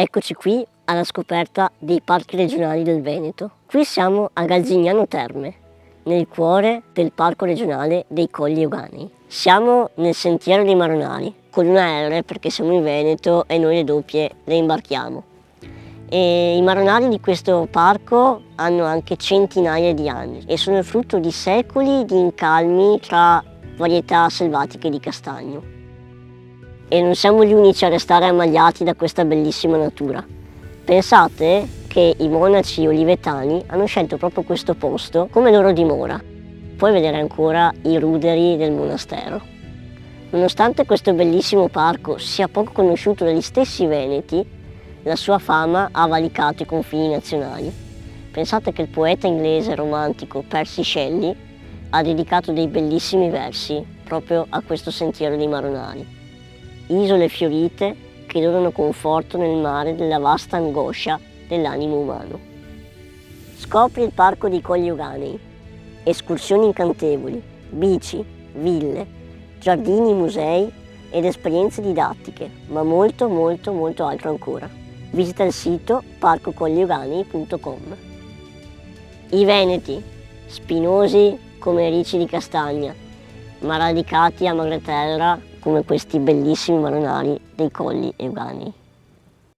Eccoci qui alla scoperta dei parchi regionali del Veneto. Qui siamo a Galzignano Terme, nel cuore del parco regionale dei Colli Euganei. Siamo nel sentiero dei Maronali, con una R perché siamo in Veneto e noi le doppie le imbarchiamo. E i maronali di questo parco hanno anche centinaia di anni e sono il frutto di secoli di incalmi tra varietà selvatiche di castagno. E non siamo gli unici a restare ammagliati da questa bellissima natura. Pensate che i monaci olivetani hanno scelto proprio questo posto come loro dimora. Puoi vedere ancora i ruderi del monastero. Nonostante questo bellissimo parco sia poco conosciuto dagli stessi veneti, la sua fama ha valicato i confini nazionali. Pensate che il poeta inglese romantico Percy Shelley ha dedicato dei bellissimi versi proprio a questo sentiero dei Maronali. Isole fiorite che donano conforto nel mare della vasta angoscia dell'animo umano. Scopri il parco dei Colli Euganei, escursioni incantevoli, bici, ville, giardini, musei ed esperienze didattiche, ma molto altro ancora. Visita il sito parcocoglieuganei.com. I veneti, spinosi come ricci di castagna, ma radicati a madreterra come questi bellissimi maronali dei Colli Euganei.